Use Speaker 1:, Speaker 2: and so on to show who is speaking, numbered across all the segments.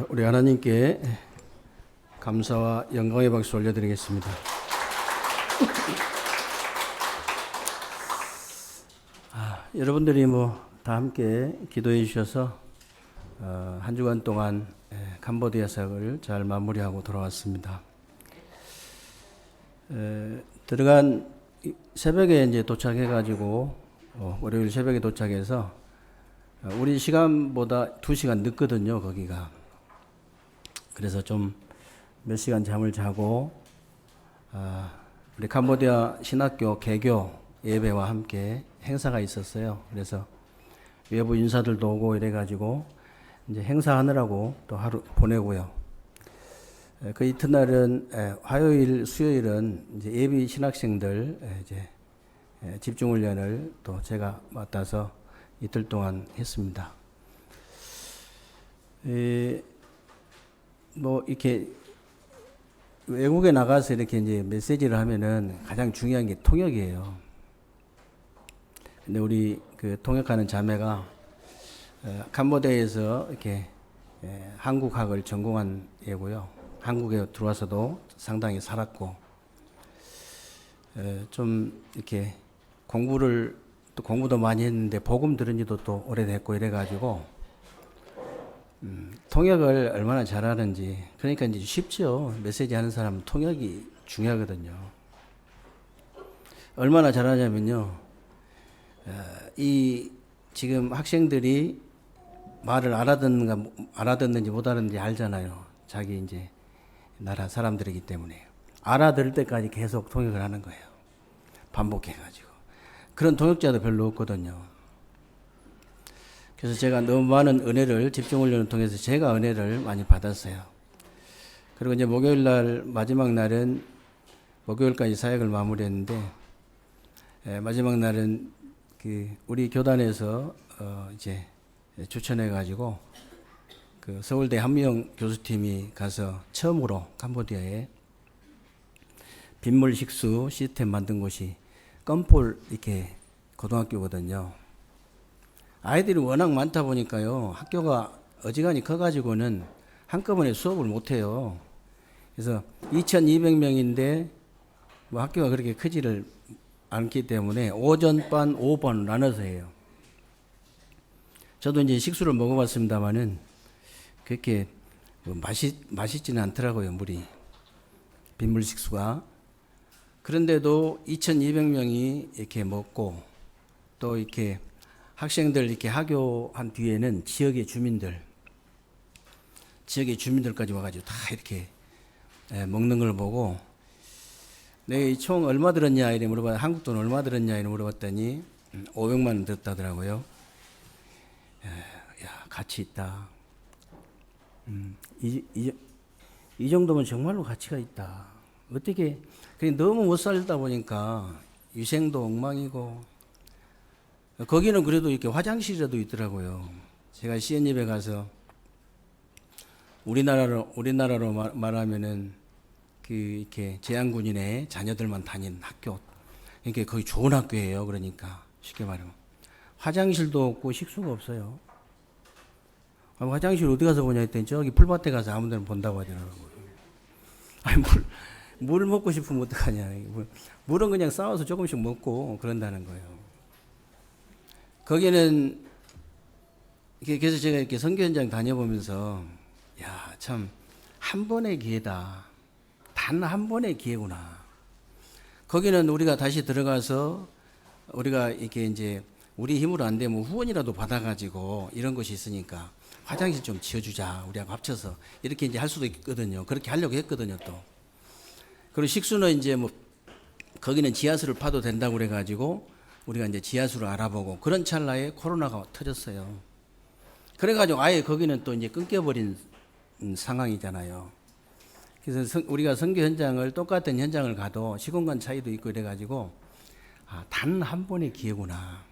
Speaker 1: 우리 하나님께 감사와 영광의 박수 올려드리겠습니다. 여러분들이 다 함께 기도해 주셔서 한 주간 동안 캄보디아 사역을 잘 마무리하고 돌아왔습니다. 들어간 새벽에 이제 도착해가지고 월요일 새벽에 도착해서 우리 시간보다 2시간 늦거든요, 거기가. 그래서 좀 몇 시간 잠을 자고 우리 캄보디아 신학교 개교 예배와 함께 행사가 있었어요. 그래서 외부 인사들도 오고 이래가지고 이제 행사하느라고 또 하루 보내고요. 그 이튿날은 화요일, 수요일은 이제 예비 신학생들 이제 집중훈련을 또 제가 맡아서 이틀 동안 했습니다. 이렇게 외국에 나가서 이렇게 이제 메시지를 하면은 가장 중요한 게 통역이에요. 근데 우리 그 통역하는 자매가 캄보디아에서 이렇게 한국학을 전공한 애고요. 한국에 들어와서도 상당히 살았고, 좀 이렇게 공부도 많이 했는데 복음 들은 지도 또 오래됐고 이래가지고 통역을 얼마나 잘하는지. 그러니까 이제 쉽죠. 메시지 하는 사람은 통역이 중요하거든요. 얼마나 잘하냐면요, 이 지금 학생들이 말을 알아듣는지 못 알아듣는지 알잖아요. 자기 이제 나라 사람들이기 때문에 알아들을 때까지 계속 통역을 하는 거예요. 반복해가지고. 그런 통역자도 별로 없거든요. 그래서 제가 너무 많은 은혜를 집중훈련을 통해서 제가 은혜를 많이 받았어요. 그리고 이제 목요일 날 마지막 날은 목요일까지 사역을 마무리했는데, 마지막 날은 그 우리 교단에서 이제 추천해 가지고 그 서울대 한미영 교수팀이 가서 처음으로 캄보디아에 빗물 식수 시스템 만든 곳이 껌폴 이렇게 고등학교거든요. 아이들이 워낙 많다 보니까요, 학교가 어지간히 커가지고는 한꺼번에 수업을 못해요. 그래서 2,200명인데 뭐 학교가 그렇게 크지를 않기 때문에 오전반, 오후반 나눠서 해요. 저도 이제 식수를 먹어봤습니다만은 그렇게 맛있지는 않더라고요, 물이. 빗물 식수가. 그런데도 2,200명이 이렇게 먹고, 또 이렇게 학생들 이렇게 하교한 뒤에는 지역의 주민들까지 와가지고 다 이렇게 먹는 걸 보고, 내 총 얼마 들었냐 이래 물어봤더니, 한국 돈 얼마 들었냐 이래 물어봤더니 500만 원 들었다더라고요. 야, 가치 있다. 이 정도면 정말로 가치가 있다. 어떻게, 그냥 너무 못 살다 보니까 위생도 엉망이고, 거기는 그래도 이렇게 화장실이라도 있더라고요. 제가 CN입에 가서 우리나라로 말하면은 그 이렇게 제한군인의 자녀들만 다니는 학교, 이렇게 거의 좋은 학교예요. 그러니까 쉽게 말하면 화장실도 없고 식수가 없어요. 화장실 어디 가서 보냐 했더니 저기 풀밭에 가서 아무 데나 본다고 하더라고요. 아니, 물 먹고 싶으면 어떡하냐. 물은 그냥 싸워서 조금씩 먹고 그런다는 거예요. 거기는, 그래서 제가 이렇게 선교 현장 다녀보면서, 야, 참, 한 번의 기회다. 단 한 번의 기회구나. 거기는 우리가 다시 들어가서, 우리가 이렇게 이제, 우리 힘으로 안 되면 후원이라도 받아가지고, 이런 것이 있으니까, 화장실 좀 지어주자. 우리하고 합쳐서. 이렇게 이제 할 수도 있거든요. 그렇게 하려고 했거든요, 또. 그리고 식수는 이제 거기는 지하수를 파도 된다고 그래가지고, 우리가 이제 지하수를 알아보고, 그런 찰나에 코로나가 터졌어요. 그래가지고 아예 거기는 또 이제 끊겨버린 상황이잖아요. 그래서 우리가 선교 현장을, 똑같은 현장을 가도 시공간 차이도 있고 이래가지고, 단 한 번의 기회구나.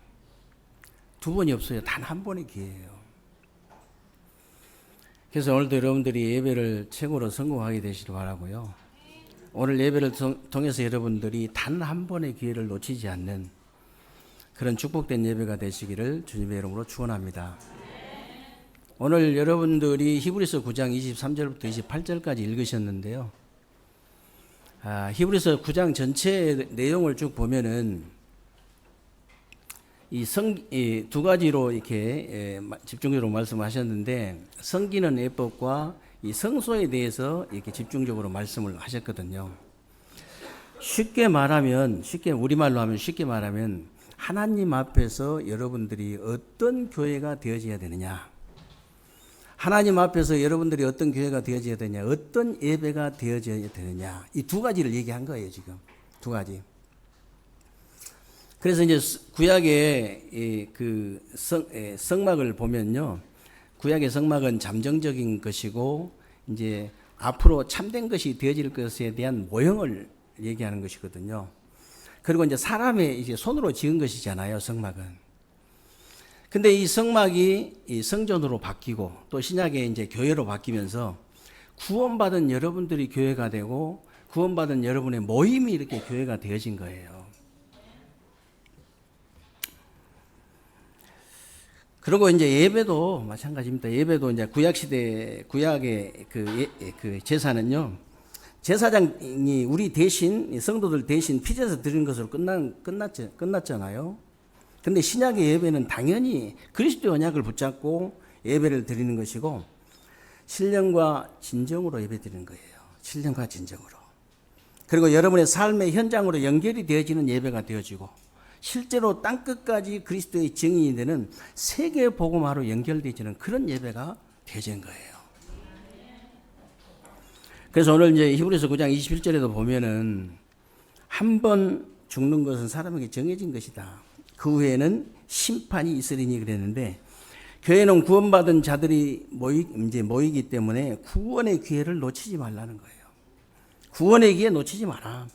Speaker 1: 두 번이 없어요. 단 한 번의 기회예요. 그래서 오늘도 여러분들이 예배를 최고로 성공하게 되시길 바라고요. 오늘 예배를 통해서 여러분들이 단 한 번의 기회를 놓치지 않는 그런 축복된 예배가 되시기를 주님의 이름으로 축원합니다. 오늘 여러분들이 히브리서 9장 23절부터 28절까지 읽으셨는데요. 히브리서 9장 전체 내용을 쭉 보면은 이 두 가지로 이렇게 집중적으로 말씀하셨는데, 성기는 예법과 이 성소에 대해서 이렇게 집중적으로 말씀을 하셨거든요. 쉽게 말하면, 우리말로 하면 쉽게 말하면, 하나님 앞에서 여러분들이 어떤 교회가 되어져야 되느냐, 하나님 앞에서 여러분들이 어떤 교회가 되어져야 되느냐, 어떤 예배가 되어져야 되느냐, 이 두 가지를 얘기한 거예요, 지금. 두 가지. 그래서 이제 구약의 그 성막을 보면요, 구약의 성막은 잠정적인 것이고, 이제 앞으로 참된 것이 되어질 것에 대한 모형을 얘기하는 것이거든요. 그리고 이제 사람의 이제 손으로 지은 것이잖아요, 성막은. 근데 이 성막이 이 성전으로 바뀌고 또 신약의 이제 교회로 바뀌면서 구원받은 여러분들이 교회가 되고 구원받은 여러분의 모임이 이렇게 교회가 되어진 거예요. 그리고 이제 예배도 마찬가지입니다. 예배도 이제 구약시대, 구약의 그 제사는요, 제사장이 우리 대신, 성도들 대신 피제사 드리는 것으로 끝났잖아요. 근데 신약의 예배는 당연히 그리스도 언약을 붙잡고 예배를 드리는 것이고, 신령과 진정으로 예배 드리는 거예요. 신령과 진정으로. 그리고 여러분의 삶의 현장으로 연결이 되어지는 예배가 되어지고, 실제로 땅끝까지 그리스도의 증인이 되는 세계 복음화로 연결되어지는 그런 예배가 되어진 거예요. 그래서 오늘 이제 히브리서 9장 21절에도 보면은 한 번 죽는 것은 사람에게 정해진 것이다. 그 후에는 심판이 있으리니 그랬는데, 교회는 구원받은 자들이 모이기 때문에 구원의 기회를 놓치지 말라는 거예요. 구원의 기회 놓치지 마라.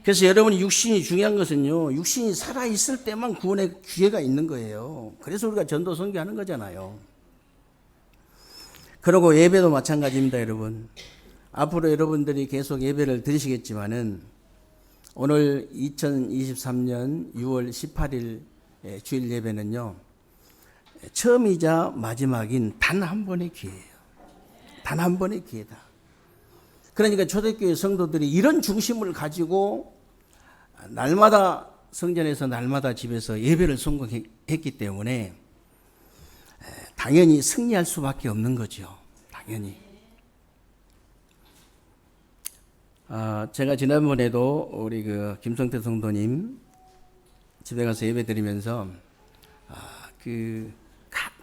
Speaker 1: 그래서 여러분이 육신이 중요한 것은요, 육신이 살아있을 때만 구원의 기회가 있는 거예요. 그래서 우리가 전도 선교하는 거잖아요. 그리고 예배도 마찬가지입니다, 여러분. 앞으로 여러분들이 계속 예배를 드리시겠지만은, 오늘 2023년 6월 18일 주일 예배는요, 처음이자 마지막인 단 한 번의 기회예요. 단 한 번의 기회다. 그러니까 초대교회 성도들이 이런 중심을 가지고 날마다 성전에서 날마다 집에서 예배를 성공했기 때문에 당연히 승리할 수밖에 없는 거죠. 당연히. 제가 지난번에도 우리 그 김성태 성도님 집에 가서 예배 드리면서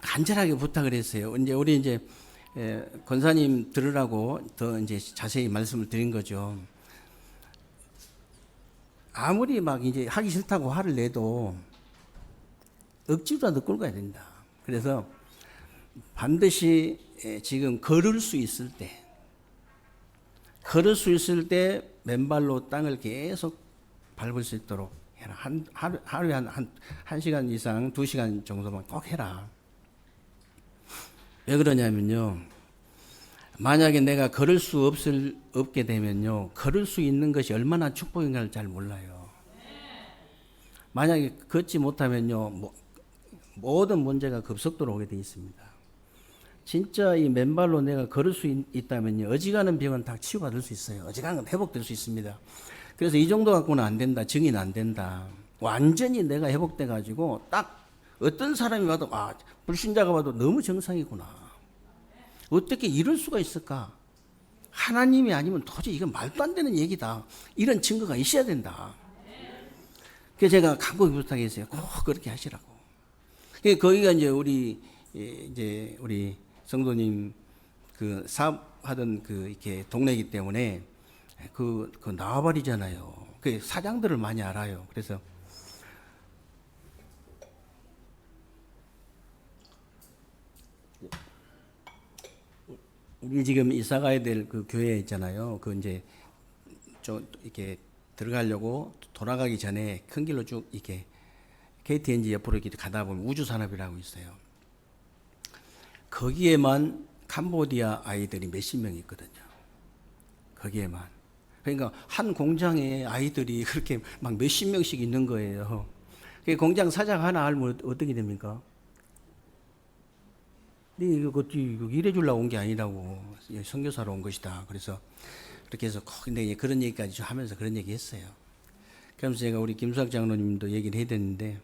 Speaker 1: 간절하게 부탁을 했어요. 이제 우리 이제 권사님 들으라고 더 이제 자세히 말씀을 드린 거죠. 아무리 막 이제 하기 싫다고 화를 내도 억지로 끌고 가야 된다. 그래서 반드시 지금 걸을 수 있을 때 맨발로 땅을 계속 밟을 수 있도록 해라. 하루에 한 시간 이상, 2시간 정도만 꼭 해라. 왜 그러냐면요, 만약에 내가 걸을 수 없게 되면요, 걸을 수 있는 것이 얼마나 축복인가를 잘 몰라요. 만약에 걷지 못하면요, 모든 문제가 급속도로 오게 되어 있습니다. 진짜 이 맨발로 내가 걸을 수 있다면요, 어지간한 병은 다 치유받을 수 있어요. 어지간한 건 회복될 수 있습니다. 그래서 이 정도 갖고는 안 된다, 증인 안 된다. 완전히 내가 회복돼 가지고 딱 어떤 사람이 봐도 불신자가 봐도 너무 정상이구나. 어떻게 이럴 수가 있을까? 하나님이 아니면 도저히 이건 말도 안 되는 얘기다. 이런 증거가 있어야 된다. 그래서 제가 간곡히 부탁했어요. 꼭 그렇게 하시라고. 거기가 이제 우리 성도님 그 사업하던 그 이렇게 동네이기 때문에 그 나와버리잖아요. 그 사장들을 많이 알아요. 그래서 우리 지금 이사 가야 될 그 교회 있잖아요. 그 이제 좀 이렇게 들어가려고 돌아가기 전에 큰 길로 쭉 이렇게 KTNG 옆으로 이렇게 가다 보면 우주산업이라고 있어요. 거기에만 캄보디아 아이들이 몇십 명 있거든요. 거기에만. 그러니까 한 공장에 아이들이 그렇게 막 몇십 명씩 있는 거예요. 그 공장 사장 하나 알면 어떻게 됩니까? 네 이거 일해 주려고 온 게 아니라고 선교사로 온 것이다. 그래서 그렇게 해서 근데 그런 얘기까지 좀 하면서 그런 얘기 했어요. 그러면서 제가 우리 김수학 장로님도 얘기를 해야 되는데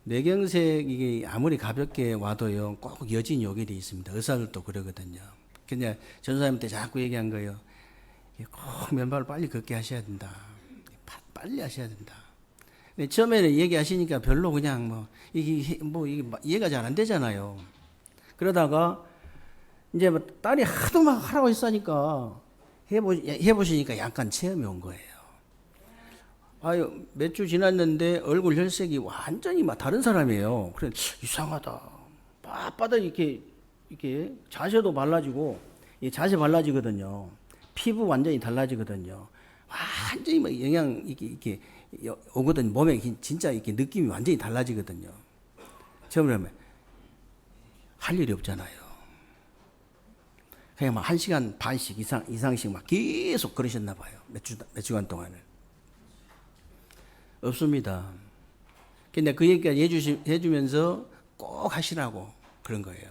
Speaker 1: 뇌경색 이게 아무리 가볍게 와도요 꼭 여진 요결이 있습니다. 의사들도 그러거든요. 그냥 전사님한테 자꾸 얘기한 거예요. 꼭 맨발을 빨리 걷게 하셔야 된다. 빨리 하셔야 된다. 근데 처음에는 얘기하시니까 별로 그냥 이게 이해가 잘 안 되잖아요. 그러다가 이제 딸이 하도 막 하라고 했으니까 해보시니까 약간 체험이 온 거예요. 아유, 몇 주 지났는데 얼굴 혈색이 완전히 막 다른 사람이에요. 그래, 이상하다. 빳빳하게 이렇게 자세도 달라지고, 자세 달라지거든요. 피부 완전히 달라지거든요. 완전히 막 영양, 이렇게 오거든요. 몸에 진짜 이렇게 느낌이 완전히 달라지거든요. 처음에 하면 할 일이 없잖아요. 그냥 막 1시간 반씩 이상씩 막 계속 그러셨나 봐요. 몇 주간 동안을. 없습니다. 근데 그 얘기까지 해주면서 꼭 하시라고 그런 거예요.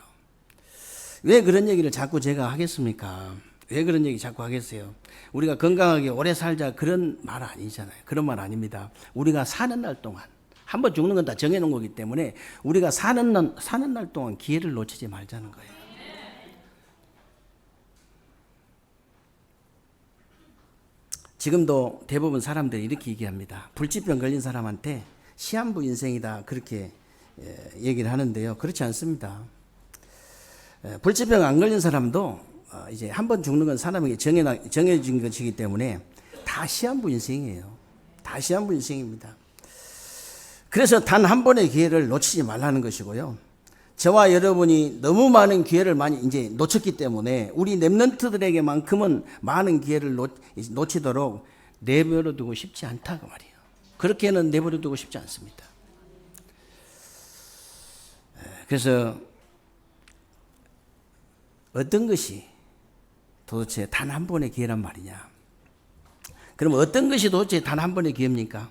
Speaker 1: 왜 그런 얘기를 자꾸 제가 하겠습니까? 왜 그런 얘기 자꾸 하겠어요? 우리가 건강하게 오래 살자 그런 말 아니잖아요. 그런 말 아닙니다. 우리가 사는 날 동안 한 번 죽는 건 다 정해놓은 거기 때문에 우리가 사는 날 동안 기회를 놓치지 말자는 거예요. 지금도 대부분 사람들이 이렇게 얘기합니다. 불치병 걸린 사람한테 시한부 인생이다 그렇게 얘기를 하는데요. 그렇지 않습니다. 불치병 안 걸린 사람도 이제 한 번 죽는 건 사람에게 정해진 것이기 때문에 다 시한부 인생이에요. 다 시한부 인생입니다. 그래서 단 한 번의 기회를 놓치지 말라는 것이고요. 저와 여러분이 너무 많은 기회를 많이 이제 놓쳤기 때문에 우리 렘넌트들에게만큼은 많은 기회를 놓치도록 내버려 두고 싶지 않다고 말이에요. 그렇게는 내버려 두고 싶지 않습니다. 그래서 어떤 것이 도대체 단 한 번의 기회란 말이냐? 그럼 어떤 것이 도대체 단 한 번의 기회입니까?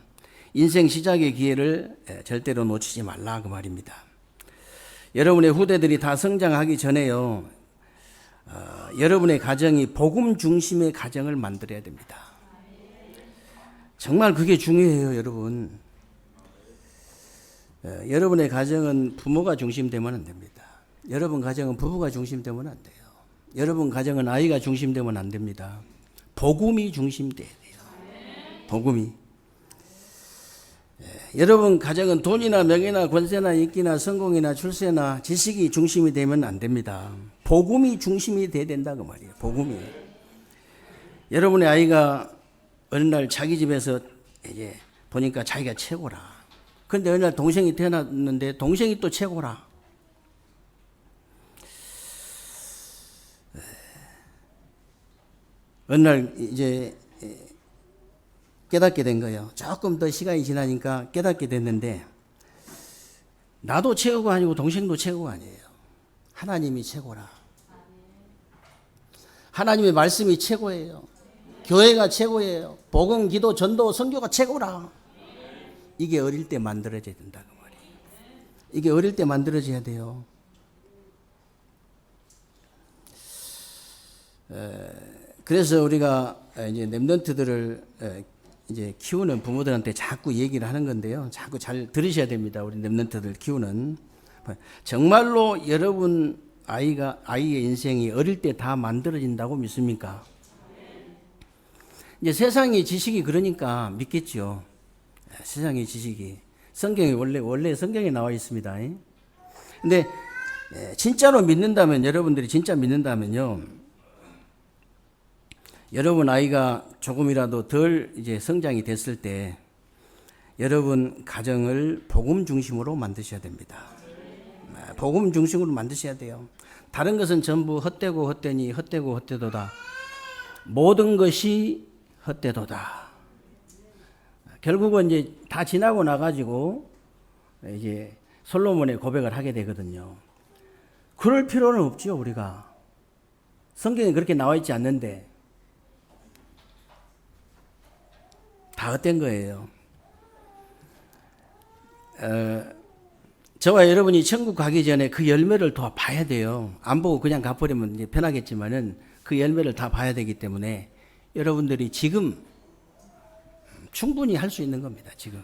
Speaker 1: 인생 시작의 기회를 절대로 놓치지 말라 그 말입니다. 여러분의 후대들이 다 성장하기 전에요. 여러분의 가정이 복음 중심의 가정을 만들어야 됩니다. 정말 그게 중요해요, 여러분. 여러분의 가정은 부모가 중심되면 안 됩니다. 여러분 가정은 부부가 중심되면 안 돼요. 여러분 가정은 아이가 중심되면 안 됩니다. 복음이 중심돼야 돼요. 복음이. 여러분 가정은 돈이나 명예나 권세나 인기나 성공이나 출세나 지식이 중심이 되면 안 됩니다. 복음이 중심이 돼야 된다고 말이에요. 복음이. 여러분의 아이가 어느 날 자기 집에서 이제 보니까 자기가 최고라. 그런데 어느 날 동생이 태어났는데 동생이 또 최고라. 어느 날 이제 깨닫게 된 거예요. 조금 더 시간이 지나니까 깨닫게 됐는데 나도 최고가 아니고 동생도 최고가 아니에요. 하나님이 최고라. 하나님의 말씀이 최고예요. 교회가 최고예요. 복음, 기도, 전도, 선교가 최고라. 이게 어릴 때 만들어져야 된다고 말이에요. 이게 어릴 때 만들어져야 돼요. 그래서 우리가 이제 렘넌트들을 이제 키우는 부모들한테 자꾸 얘기를 하는 건데요. 자꾸 잘 들으셔야 됩니다. 우리 렘넌트들 키우는. 정말로 여러분 아이의 인생이 어릴 때 다 만들어진다고 믿습니까? 이제 세상의 지식이 그러니까 믿겠죠. 세상의 지식이. 성경에 원래 성경에 나와 있습니다. 근데 진짜로 믿는다면, 여러분들이 진짜 믿는다면요. 여러분 아이가 조금이라도 덜 이제 성장이 됐을 때 여러분 가정을 복음 중심으로 만드셔야 됩니다. 복음 중심으로 만드셔야 돼요. 다른 것은 전부 헛되고 헛되니 헛되고 헛되도다. 모든 것이 헛되도다. 결국은 이제 다 지나고 나가지고 이제 솔로몬의 고백을 하게 되거든요. 그럴 필요는 없죠, 우리가. 성경에 그렇게 나와 있지 않는데. 다 헛된 거예요. 저와 여러분이 천국 가기 전에 그 열매를 더 봐야 돼요. 안 보고 그냥 가버리면 이제 편하겠지만은 그 열매를 다 봐야 되기 때문에 여러분들이 지금 충분히 할 수 있는 겁니다. 지금.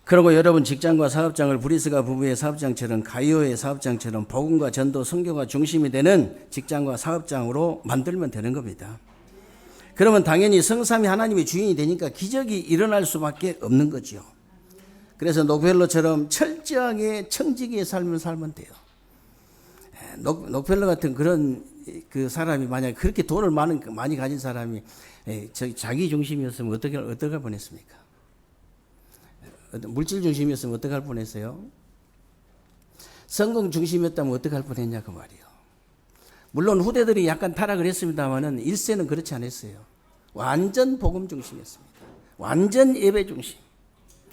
Speaker 1: 그리고 여러분 직장과 사업장을 브리스가 부부의 사업장처럼 가이오의 사업장처럼 복음과 전도 선교가 중심이 되는 직장과 사업장으로 만들면 되는 겁니다. 그러면 당연히 성삼위 하나님의 주인이 되니까 기적이 일어날 수밖에 없는 거죠. 그래서 록펠러처럼 철저하게 청지기의 삶을 살면 돼요. 록펠러 같은 그런 그 사람이 만약에 그렇게 돈을 많이 가진 사람이 자기 중심이었으면 어떻게 할 뻔했습니까? 물질 중심이었으면 어떻게 할 뻔했어요? 성공 중심이었다면 어떻게 할 뻔했냐 그 말이에요. 물론 후대들이 약간 타락을 했습니다만은 1세는 그렇지 않았어요. 완전 복음 중심이었습니다. 완전 예배 중심.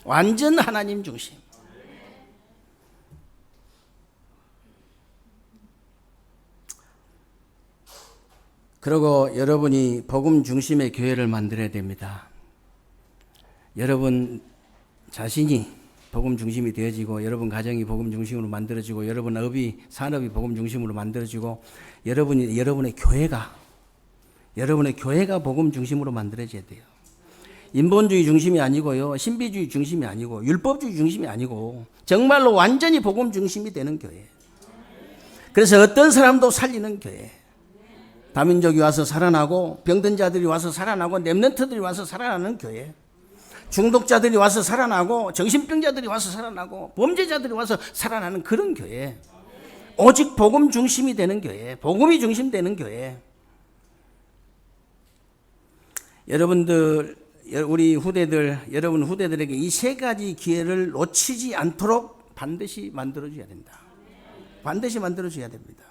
Speaker 1: 완전 하나님 중심. 그리고 여러분이 복음 중심의 교회를 만들어야 됩니다. 여러분 자신이 복음 중심이 되어지고 여러분 가정이 복음 중심으로 만들어지고 여러분 업이 산업이 복음 중심으로 만들어지고 여러분의 교회가 복음 중심으로 만들어져야 돼요. 인본주의 중심이 아니고요. 신비주의 중심이 아니고 율법주의 중심이 아니고 정말로 완전히 복음 중심이 되는 교회. 그래서 어떤 사람도 살리는 교회. 다민족이 와서 살아나고 병든 자들이 와서 살아나고 렘넌트들이 와서 살아나는 교회. 중독자들이 와서 살아나고 정신병자들이 와서 살아나고 범죄자들이 와서 살아나는 그런 교회. 오직 복음 중심이 되는 교회. 복음이 중심되는 교회. 여러분들 우리 후대들 여러분 후대들에게 이 세 가지 기회를 놓치지 않도록 반드시 만들어줘야 된다. 반드시 만들어줘야 됩니다.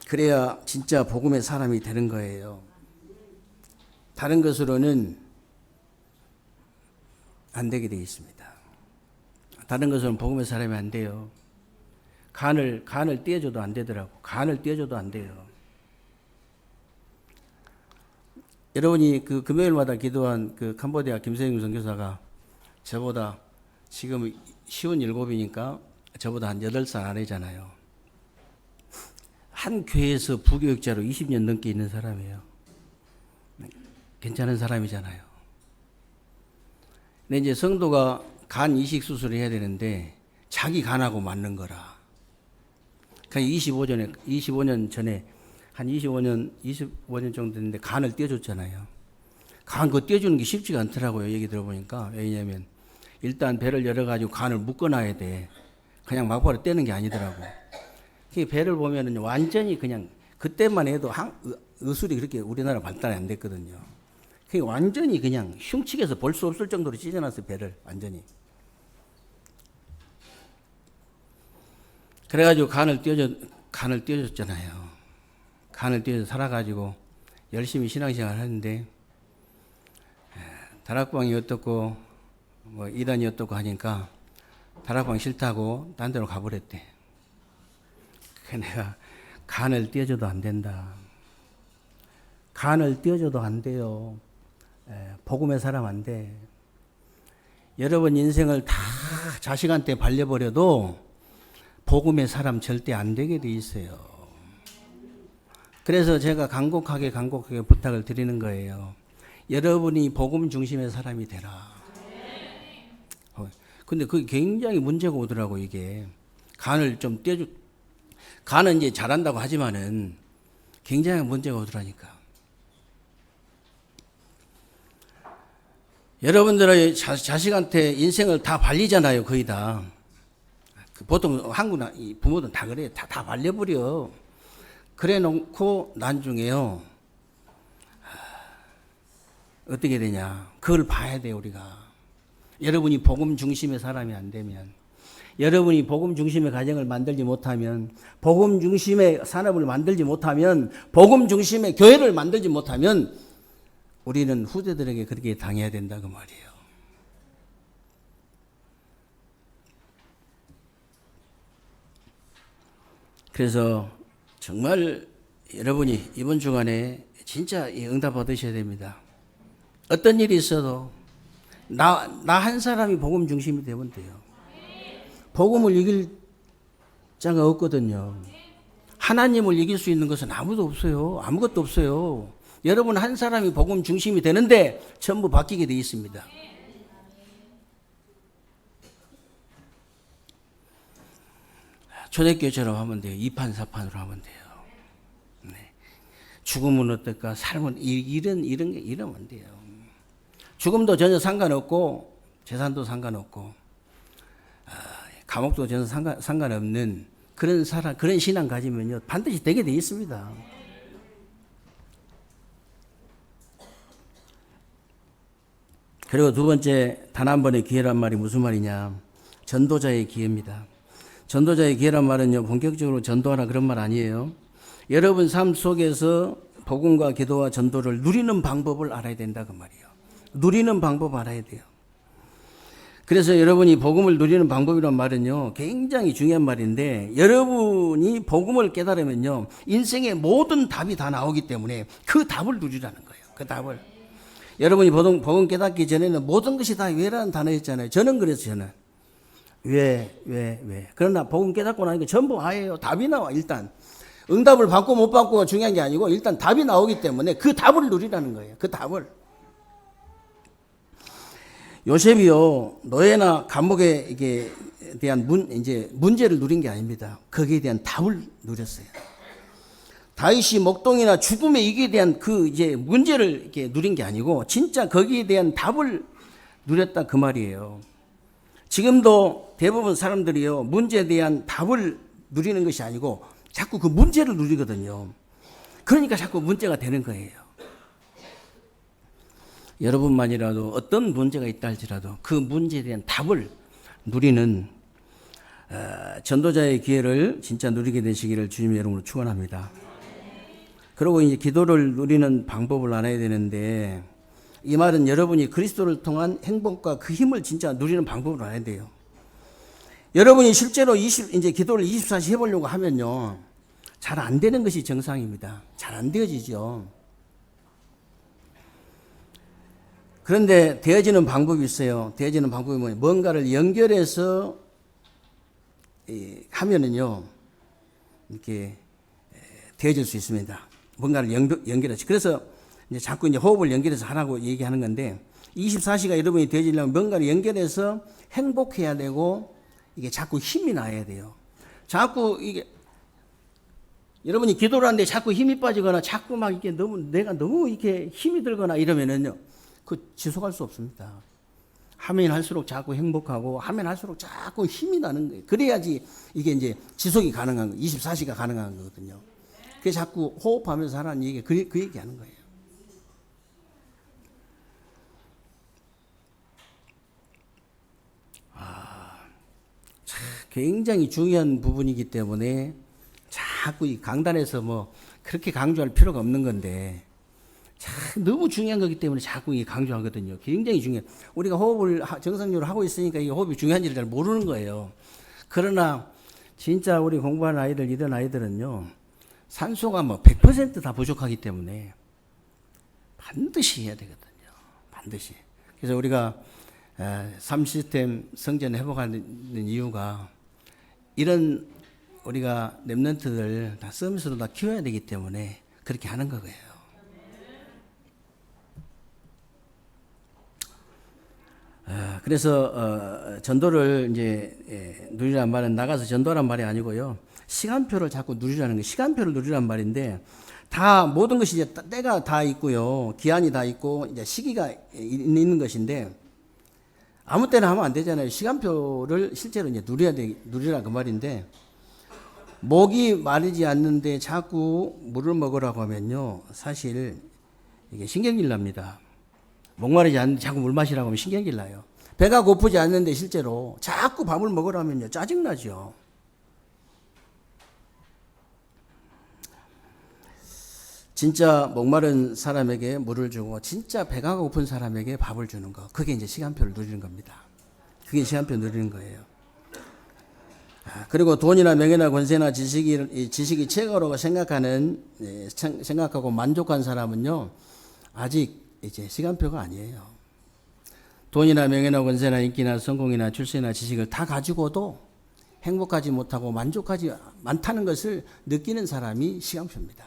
Speaker 1: 그래야 진짜 복음의 사람이 되는 거예요. 다른 것으로는 안 되게 되어 있습니다. 다른 것으로는 복음의 사람이 안 돼요. 간을 띄워줘도 안 되더라고. 간을 띄워줘도 안 돼요. 여러분이 그 금요일마다 기도한 그 캄보디아 김세영 선교사가 저보다 지금 57이니까 저보다 한 8살 아래잖아요. 한 교회에서 부교육자로 20년 넘게 있는 사람이에요. 괜찮은 사람이잖아요. 근데 이제 성도가 간 이식 수술을 해야 되는데 자기 간하고 맞는 거라. 그러니까 25년 전에 한 25년 정도 됐는데 간을 떼어줬잖아요. 간 그거 떼어주는 게 쉽지가 않더라고요. 얘기 들어보니까. 왜냐하면 일단 배를 열어가지고 간을 묶어놔야 돼. 그냥 막바로 떼는 게 아니더라고. 그 배를 보면은 완전히 그냥 그때만 해도 의술이 그렇게 우리나라 발달이 안 됐거든요. 그게 완전히 그냥 흉측해서 볼 수 없을 정도로 찢어놨어요. 배를 완전히. 그래가지고 간을 띄워줬잖아요. 간을 띄워서 살아가지고 열심히 신앙생활을 하는데 다락방이 어떻고 뭐 이단이 어떻고 하니까 다락방 싫다고 딴 데로 가버렸대. 내가 간을 띄워줘도 안 된다. 간을 띄워줘도 안 돼요. 복음의 사람 안 돼. 여러분 인생을 다 자식한테 발려버려도 복음의 사람 절대 안 되게 돼 있어요. 그래서 제가 간곡하게 부탁을 드리는 거예요. 여러분이 복음 중심의 사람이 되라. 근데 그게 굉장히 문제가 오더라고 이게. 간을 좀 간은 이제 잘한다고 하지만은 굉장히 문제가 오더라니까. 여러분들의 자식한테 인생을 다 발리잖아요, 거의 다. 보통 한국 부모들은 다 그래요. 다 발려버려. 그래 놓고 나중에요. 어떻게 되냐. 그걸 봐야 돼요, 우리가. 여러분이 복음 중심의 사람이 안 되면, 여러분이 복음 중심의 가정을 만들지 못하면, 복음 중심의 산업을 만들지 못하면, 복음 중심의 교회를 만들지 못하면, 우리는 후대들에게 그렇게 당해야 된다, 그 말이에요. 그래서 정말 여러분이 이번 주간에 진짜 응답 받으셔야 됩니다. 어떤 일이 있어도 나 한 사람이 복음 중심이 되면 돼요. 복음을 이길 자가 없거든요. 하나님을 이길 수 있는 것은 아무도 없어요. 아무것도 없어요. 여러분 한 사람이 복음 중심이 되는데 전부 바뀌게 돼 있습니다. 초대교회처럼 하면 돼요. 2판 4판으로 하면 돼요. 네. 죽음은 어떨까? 삶은 이러면 돼요. 죽음도 전혀 상관없고 재산도 상관없고 감옥도 전혀 상관없는 그런 신앙 가지면요 반드시 되게 돼 있습니다. 그리고 두 번째, 단 한 번의 기회란 말이 무슨 말이냐? 전도자의 기회입니다. 전도자의 기회란 말은요, 본격적으로 전도하라 그런 말 아니에요. 여러분 삶 속에서 복음과 기도와 전도를 누리는 방법을 알아야 된다 그 말이에요. 누리는 방법 알아야 돼요. 그래서 여러분이 복음을 누리는 방법이란 말은요, 굉장히 중요한 말인데, 여러분이 복음을 깨달으면요, 인생의 모든 답이 다 나오기 때문에 그 답을 누리라는 거예요. 그 답을. 여러분이 복음 깨닫기 전에는 모든 것이 다 왜라는 단어였잖아요. 저는 그래서 왜. 그러나 복음 깨닫고 나니까 전부 아예요. 답이 나와, 일단. 응답을 받고 못 받고가 중요한 게 아니고, 일단 답이 나오기 때문에 그 답을 누리라는 거예요. 그 답을. 요셉이요, 노예나 감옥에 이게 대한 문제를 누린 게 아닙니다. 거기에 대한 답을 누렸어요. 다윗이 목동이나 죽음의 이기에 대한 문제를 이렇게 누린 게 아니고 진짜 거기에 대한 답을 누렸다 그 말이에요. 지금도 대부분 사람들이요 문제에 대한 답을 누리는 것이 아니고 자꾸 그 문제를 누리거든요. 그러니까 자꾸 문제가 되는 거예요. 여러분만이라도 어떤 문제가 있다 할지라도 그 문제에 대한 답을 누리는 전도자의 기회를 진짜 누리게 되시기를 주님의 이름으로 축원합니다. 그리고 이제 기도를 누리는 방법을 알아야 되는데 이 말은 여러분이 그리스도를 통한 행복과 그 힘을 진짜 누리는 방법을 알아야 돼요. 여러분이 실제로 이제 기도를 24시 해보려고 하면요 잘 안 되는 것이 정상입니다. 잘 안 되어지죠. 그런데 되어지는 방법이 있어요. 되어지는 방법이 뭐냐? 뭔가를 연결해서 하면은요 이렇게 되어질 수 있습니다. 뭔가를 연결해서. 그래서 이제 자꾸 이제 호흡을 연결해서 하라고 얘기하는 건데 24시가 여러분이 되어지려면 뭔가를 연결해서 행복해야 되고 이게 자꾸 힘이 나야 돼요. 자꾸 이게 여러분이 기도를 하는데 자꾸 힘이 빠지거나 자꾸 막 이게 내가 너무 이렇게 힘이 들거나 이러면은요 그 지속할 수 없습니다. 하면 할수록 자꾸 행복하고 하면 할수록 자꾸 힘이 나는 거예요. 그래야지 이게 이제 지속이 가능한 거예요. 24시가 가능한 거거든요. 그래서 자꾸 호흡하면서 하라는 얘기, 그 얘기 하는 거예요. 굉장히 중요한 부분이기 때문에 자꾸 이 강단에서 뭐 그렇게 강조할 필요가 없는 건데 너무 중요한 거기 때문에 자꾸 이게 강조하거든요. 굉장히 중요해요. 우리가 호흡을 정상적으로 하고 있으니까 이 호흡이 중요한지를 잘 모르는 거예요. 그러나 진짜 우리 공부하는 아이들, 이런 아이들은요. 산소가 뭐 100% 다 부족하기 때문에 반드시 해야 되거든요. 반드시. 그래서 우리가 3시스템 성전 회복하는 이유가 이런 우리가 렘넌트들 다 서비스로 다 키워야 되기 때문에 그렇게 하는 거예요. 그래서 전도를 이제 누리란 말은 나가서 전도란 말이 아니고요. 시간표를 자꾸 누리라는 거, 시간표를 누리란 말인데 다 모든 것이 이제 때가 다 있고요, 기한이 다 있고 이제 시기가 있는 것인데 아무 때나 하면 안 되잖아요. 시간표를 실제로 이제 누리라 그 말인데 목이 마르지 않는데 자꾸 물을 먹으라고 하면요, 사실 이게 신경질 납니다. 목마르지 않는데 자꾸 물 마시라고 하면 신경질 나요. 배가 고프지 않는데 실제로 자꾸 밥을 먹으라면요 짜증나죠. 진짜 목마른 사람에게 물을 주고 진짜 배가 고픈 사람에게 밥을 주는 거, 그게 이제 시간표를 누리는 겁니다. 그게 시간표 누리는 거예요. 그리고 돈이나 명예나 권세나 지식이 최고라고 생각하고 만족한 사람은요 아직 이제 시간표가 아니에요. 돈이나 명예나 권세나 인기나 성공이나 출세나 지식을 다 가지고도 행복하지 못하고 만족하지 않다는 것을 느끼는 사람이 시간표입니다.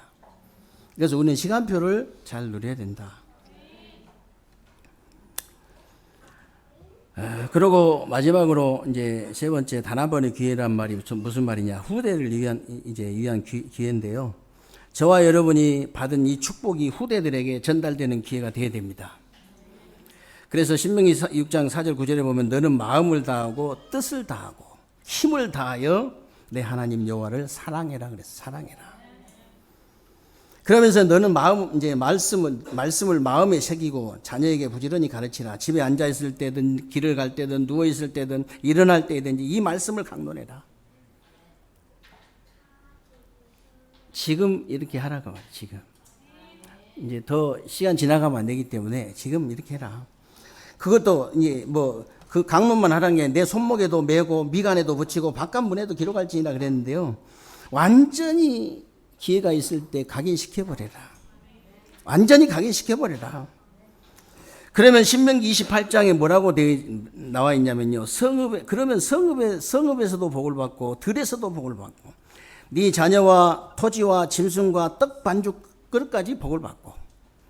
Speaker 1: 그래서 우리는 시간표를 잘 누려야 된다. 그리고 마지막으로 이제 세 번째 단 한 번의 기회란 말이 무슨 말이냐? 후대를 위한 기회인데요. 저와 여러분이 받은 이 축복이 후대들에게 전달되는 기회가 되어야 됩니다. 그래서 신명기 6장 4절 9절에 보면 너는 마음을 다하고 뜻을 다하고 힘을 다하여 내 하나님 여호와를 사랑해라 그랬어. 사랑해라. 그러면서 너는 말씀을 마음에 새기고 자녀에게 부지런히 가르치라. 집에 앉아 있을 때든 길을 갈 때든 누워 있을 때든 일어날 때든지 이 말씀을 강론해라. 지금 이렇게 하라고 말이야. 지금 이제 더 시간 지나가면 안 되기 때문에 지금 이렇게 해라. 그것도 이제 그 강론만 하라는 게 내 손목에도 매고 미간에도 붙이고 바깥문에도 기록할지니라 그랬는데요. 완전히 기회가 있을 때 각인시켜버려라. 완전히 각인시켜버려라. 그러면 신명기 28장에 뭐라고 나와 있냐면요. 성읍에서도 복을 받고 들에서도 복을 받고 네 자녀와 토지와 짐승과 떡 반죽 그릇까지 복을 받고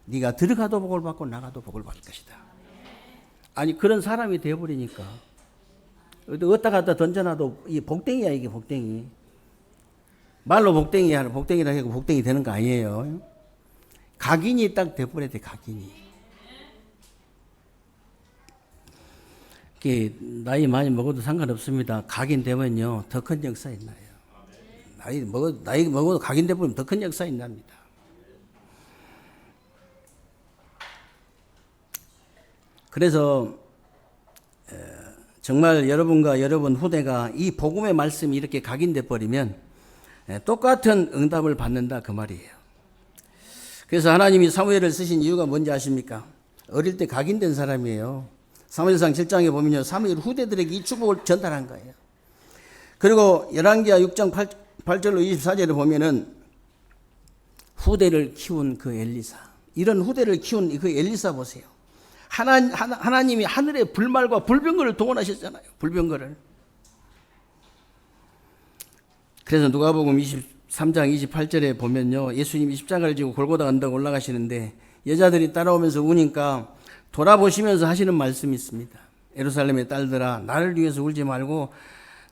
Speaker 1: 네가 들어가도 복을 받고 나가도 복을 받을 것이다. 아니 그런 사람이 되어버리니까 어디다 갖다 던져놔도 이 복댕이야. 이게 복댕이. 말로 복댕이라 해도 복댕이 되는 거 아니에요. 각인이 딱 돼버려야 돼. 각인이. 나이 많이 먹어도 상관없습니다. 각인되면요 더 큰 역사 있나요. 나이 먹어도 각인되면 더 큰 역사 있답니다. 그래서 정말 여러분과 여러분 후대가 이 복음의 말씀이 이렇게 각인돼 버리면 똑같은 응답을 받는다 그 말이에요. 그래서 하나님이 사무엘을 쓰신 이유가 뭔지 아십니까? 어릴 때 각인된 사람이에요. 사무엘상 7장에 보면요 사무엘 후대들에게 이 축복을 전달한 거예요. 그리고 열왕기하 6장 8절로 24절에 보면은 후대를 키운 그 엘리사, 이런 후대를 키운 그 엘리사 보세요. 하나님이 하늘의 불말과 불병거를 동원하셨잖아요. 불병거를. 그래서 누가복음 23장 28절에 보면요 예수님이 십자가를 지고 골고다 언덕 올라가시는데 여자들이 따라오면서 우니까 돌아보시면서 하시는 말씀이 있습니다. 예루살렘의 딸들아 나를 위해서 울지 말고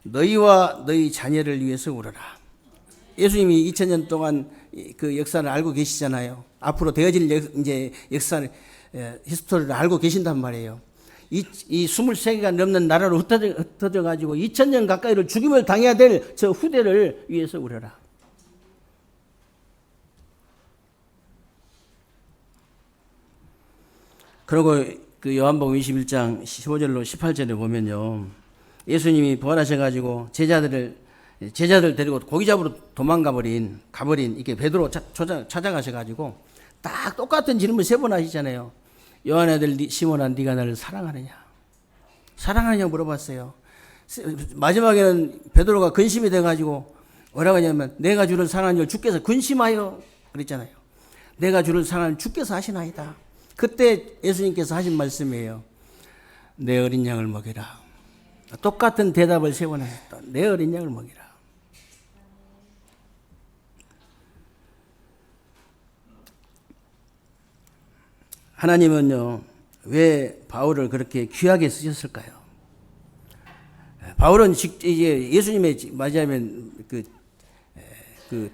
Speaker 1: 너희와 너희 자녀를 위해서 울어라. 예수님이 2000년 동안 그 역사를 알고 계시잖아요. 앞으로 되어질 이제 역사를 히스토리를 알고 계신단 말이에요. 이 23개가 넘는 나라로 흩어져 가지고 2000년 가까이를 죽임을 당해야 될 저 후대를 위해서 울어라. 그리고 그 요한복음 21장 15절로 18절에 보면요. 예수님이 부활하셔 가지고 제자들 데리고 고기 잡으러 가버린 이렇게 베드로 찾아가셔 가지고 딱 똑같은 질문 3번 하시잖아요. 요한의 아들 시몬아 네가 나를 사랑하느냐? 사랑하느냐 물어봤어요. 마지막에는 베드로가 근심이 돼가지고 뭐라고 하냐면 내가 주를 사랑하는 줄 주께서 근심하여 그랬잖아요. 내가 주를 사랑하는 주께서 하시나이다. 그때 예수님께서 하신 말씀이에요. 내 어린 양을 먹이라. 똑같은 대답을 3번 하셨다. 내 어린 양을 먹이라. 하나님은요, 왜 바울을 그렇게 귀하게 쓰셨을까요? 바울은 이제 예수님의 맞이하면 그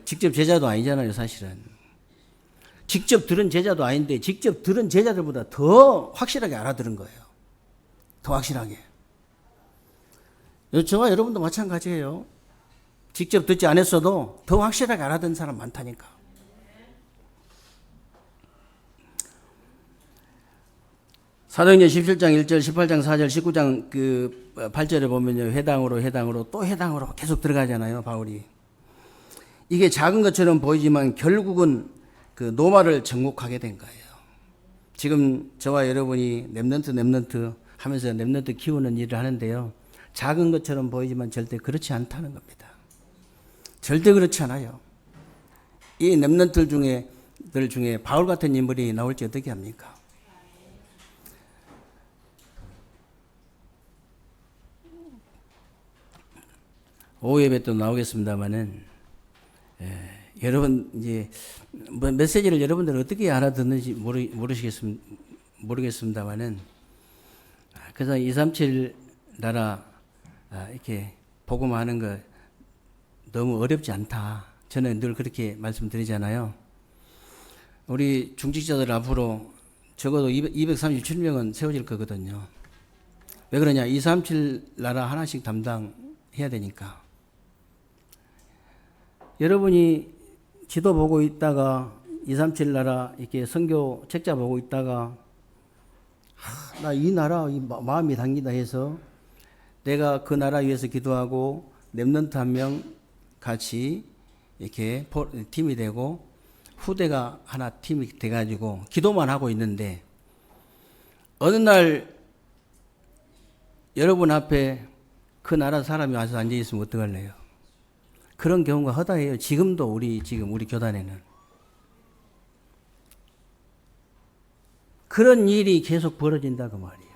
Speaker 1: 직접 제자도 아니잖아요, 사실은. 직접 들은 제자도 아닌데, 직접 들은 제자들보다 더 확실하게 알아들은 거예요. 더 확실하게. 저와 여러분도 마찬가지예요. 직접 듣지 않았어도 더 확실하게 알아듣는 사람 많다니까. 사도행전 17장 1절, 18장 4절, 19장 8절에 보면요. 회당으로 또 회당으로 계속 들어가잖아요, 바울이. 이게 작은 것처럼 보이지만 결국은 그 노마를 정복하게 된 거예요. 지금 저와 여러분이 랩넌트 하면서 랩넌트 키우는 일을 하는데요. 작은 것처럼 보이지만 절대 그렇지 않다는 겁니다. 절대 그렇지 않아요. 이 랩넌트들 중에 바울 같은 인물이 나올지 어떻게 합니까? 오후 예배 또 나오겠습니다만은 여러분 이제 뭐 메시지를 여러분들 어떻게 알아듣는지 모르겠습니다만은 그래서 237 나라 이렇게 복음하는 거 너무 어렵지 않다. 저는 늘 그렇게 말씀드리잖아요. 우리 중직자들 앞으로 적어도 237명은 세워질 거거든요. 왜 그러냐? 237 나라 하나씩 담당해야 되니까. 여러분이 지도 보고 있다가 237 나라 이렇게 선교 책자 보고 있다가 나 이 나라 마음이 당긴다 해서 내가 그 나라 위해서 기도하고 렘넌트 한 명 같이 이렇게 팀이 되고 후대가 하나 팀이 돼가지고 기도만 하고 있는데 어느 날 여러분 앞에 그 나라 사람이 와서 앉아 있으면 어떡할래요? 그런 경우가 허다해요. 지금도 우리 교단에는 그런 일이 계속 벌어진다 그 말이에요.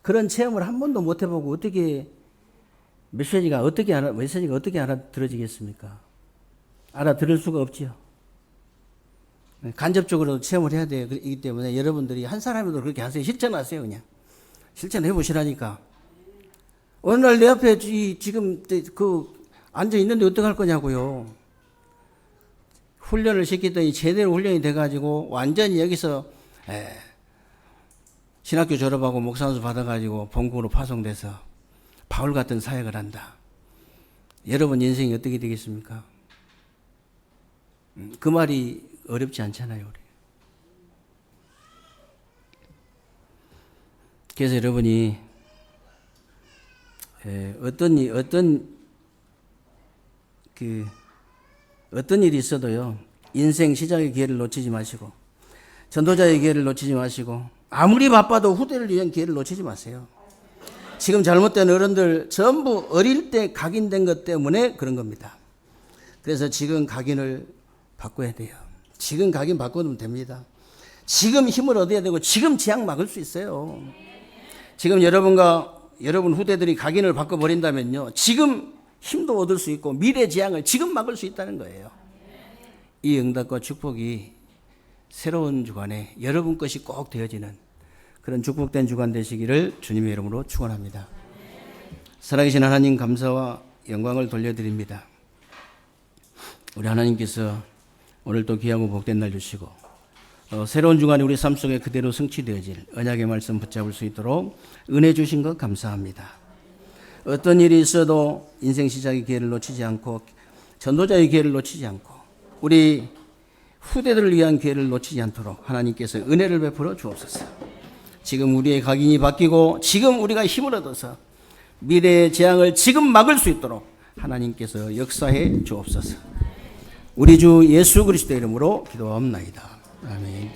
Speaker 1: 그런 체험을 한 번도 못 해보고 어떻게 메시지가 어떻게 알아들어지겠습니까? 알아들을 수가 없지요. 간접적으로 체험을 해야 되기 때문에 여러분들이 한 사람이라도 그렇게 하세요. 실천하세요, 그냥. 실천해 보시라니까. 어느 날 내 앞에 지금 앉아 있는데 어떡할 거냐고요. 훈련을 시키더니 제대로 훈련이 돼가지고 완전히 여기서 신학교 졸업하고 목사원수 받아가지고 본국으로 파송돼서 바울 같은 사역을 한다. 여러분 인생이 어떻게 되겠습니까? 그 말이 어렵지 않잖아요. 우리. 그래서 여러분이 어떤 일이 있어도요, 인생 시작의 기회를 놓치지 마시고, 전도자의 기회를 놓치지 마시고, 아무리 바빠도 후대를 위한 기회를 놓치지 마세요. 지금 잘못된 어른들 전부 어릴 때 각인된 것 때문에 그런 겁니다. 그래서 지금 각인을 바꿔야 돼요. 지금 각인 바꾸면 됩니다. 지금 힘을 얻어야 되고, 지금 재앙 막을 수 있어요. 지금 여러분과 여러분 후대들이 각인을 바꿔버린다면요, 지금 힘도 얻을 수 있고 미래 재앙을 지금 막을 수 있다는 거예요. 이 응답과 축복이 새로운 주간에 여러분 것이 꼭 되어지는 그런 축복된 주간 되시기를 주님의 이름으로 축원합니다. 살아계신 하나님 감사와 영광을 돌려드립니다. 우리 하나님께서 오늘 또 귀하고 복된 날 주시고 새로운 주간이 우리 삶 속에 그대로 성취되어질 언약의 말씀 붙잡을 수 있도록 은혜 주신 것 감사합니다. 어떤 일이 있어도 인생 시작의 기회를 놓치지 않고 전도자의 기회를 놓치지 않고 우리 후대들을 위한 기회를 놓치지 않도록 하나님께서 은혜를 베풀어 주옵소서. 지금 우리의 각인이 바뀌고 지금 우리가 힘을 얻어서 미래의 재앙을 지금 막을 수 있도록 하나님께서 역사해 주옵소서. 우리 주 예수 그리스도의 이름으로 기도하옵나이다. 아멘.